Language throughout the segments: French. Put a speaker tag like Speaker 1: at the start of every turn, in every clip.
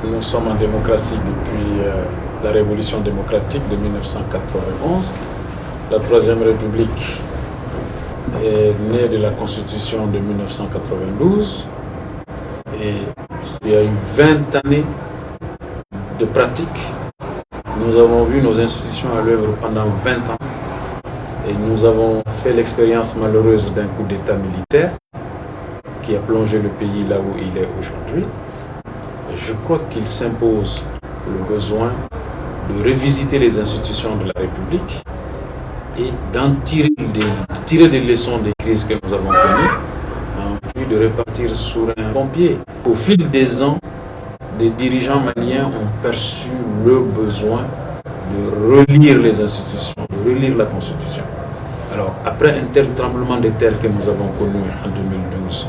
Speaker 1: Nous sommes en démocratie depuis la révolution démocratique de 1991. La Troisième République est née de la Constitution de 1992 et il y a eu 20 années de pratique. Nous avons vu nos institutions à l'œuvre pendant 20 ans et nous avons fait l'expérience malheureuse d'un coup d'État militaire qui a plongé le pays là où il est aujourd'hui. Je crois qu'il s'impose le besoin de revisiter les institutions de la République et d'en tirer des leçons des crises que nous avons connues en vue de repartir sur un bon pied. Au fil des ans, des dirigeants maliens ont perçu le besoin de relire les institutions, de relire la Constitution. Alors, après un tel tremblement de terre que nous avons connu en 2012,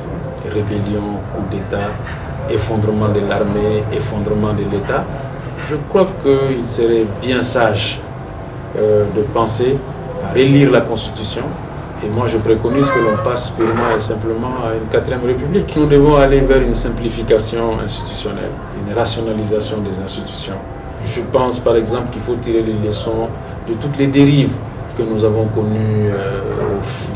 Speaker 1: rébellion, coup d'État, effondrement de l'armée, effondrement de l'État, je crois qu'il serait bien sage de penser à relire la Constitution. Et moi, je préconise que l'on passe purement et simplement à une 4e République. Nous devons aller vers une simplification institutionnelle, une rationalisation des institutions. Je pense par exemple qu'il faut tirer les leçons de toutes les dérives que nous avons connues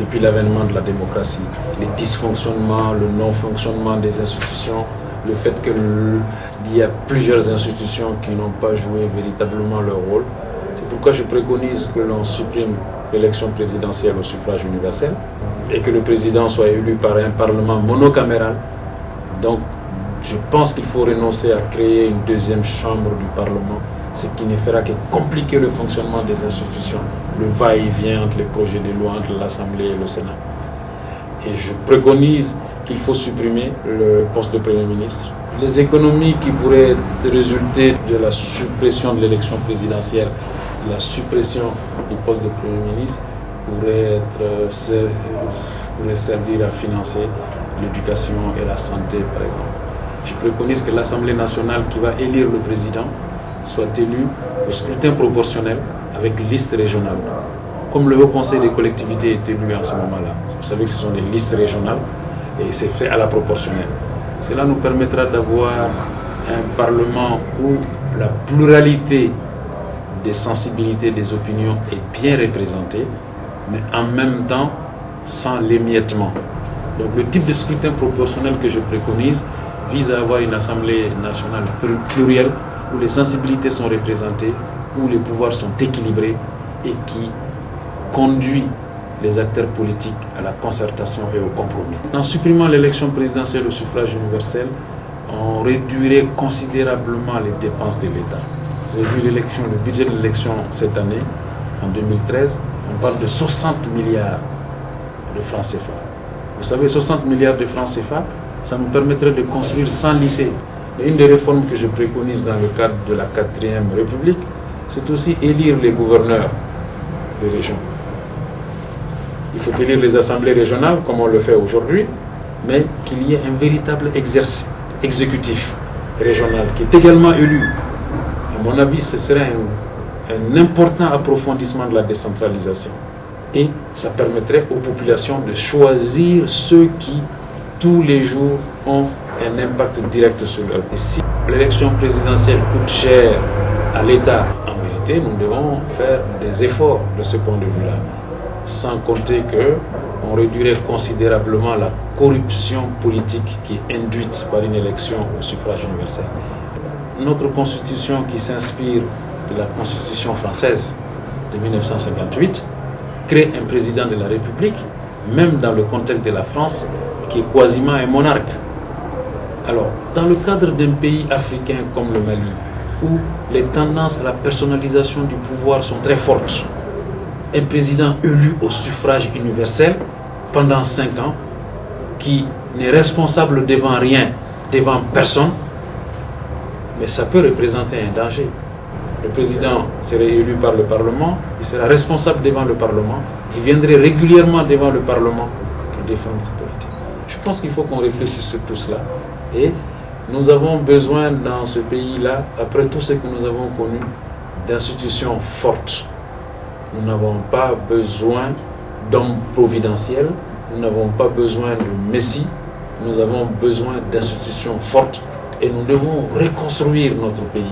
Speaker 1: depuis l'avènement de la démocratie. Les dysfonctionnements, le non-fonctionnement des institutions, le fait qu'il y a plusieurs institutions qui n'ont pas joué véritablement leur rôle. C'est pourquoi je préconise que l'on supprime l'élection présidentielle au suffrage universel et que le président soit élu par un parlement monocaméral. Donc, je pense qu'il faut renoncer à créer une 2e chambre du Parlement, ce qui ne fera que compliquer le fonctionnement des institutions, le va-et-vient entre les projets de loi, entre l'Assemblée et le Sénat. Et je préconise qu'il faut supprimer le poste de Premier ministre. Les économies qui pourraient résulter de la suppression de l'élection présidentielle, la suppression du poste de Premier ministre, pourraient servir à financer l'éducation et la santé, par exemple. Je préconise que l'Assemblée nationale qui va élire le président soit élue au scrutin proportionnel avec liste régionale. Comme le Haut Conseil des collectivités est élu en ce moment-là. Vous savez que ce sont des listes régionales et c'est fait à la proportionnelle. Cela nous permettra d'avoir un Parlement où la pluralité des sensibilités, des opinions est bien représentée, mais en même temps sans l'émiettement. Donc le type de scrutin proportionnel que je préconise vise à avoir une Assemblée nationale plurielle où les sensibilités sont représentées, où les pouvoirs sont équilibrés et qui conduit les acteurs politiques à la concertation et au compromis. En supprimant l'élection présidentielle au suffrage universel, on réduirait considérablement les dépenses de l'État. Vous avez vu le budget de l'élection cette année, en 2013, on parle de 60 milliards de francs CFA. Vous savez, 60 milliards de francs CFA, ça nous permettrait de construire 100 lycées. Et une des réformes que je préconise dans le cadre de la 4e République, c'est aussi élire les gouverneurs des régions. Il faut élire les assemblées régionales, comme on le fait aujourd'hui, mais qu'il y ait un véritable exécutif régional qui est également élu. À mon avis, ce serait un important approfondissement de la décentralisation. Et ça permettrait aux populations de choisir ceux qui, tous les jours, ont un impact direct sur leur vie. Si l'élection présidentielle coûte cher à l'État, en vérité, nous devons faire des efforts de ce point de vue-là. Sans compter qu'on réduirait considérablement la corruption politique qui est induite par une élection au suffrage universel. Notre constitution qui s'inspire de la constitution française de 1958 crée un président de la République, même dans le contexte de la France, qui est quasiment un monarque. Alors, dans le cadre d'un pays africain comme le Mali, où les tendances à la personnalisation du pouvoir sont très fortes, un président élu au suffrage universel pendant 5 ans, qui n'est responsable devant rien, devant personne, mais ça peut représenter un danger. Le président serait élu par le Parlement, il sera responsable devant le Parlement, il viendrait régulièrement devant le Parlement pour défendre ses politiques. Je pense qu'il faut qu'on réfléchisse sur tout cela. Et nous avons besoin dans ce pays-là, après tout ce que nous avons connu, d'institutions fortes. Nous n'avons pas besoin d'hommes providentiels, nous n'avons pas besoin de messie, nous avons besoin d'institutions fortes et nous devons reconstruire notre pays.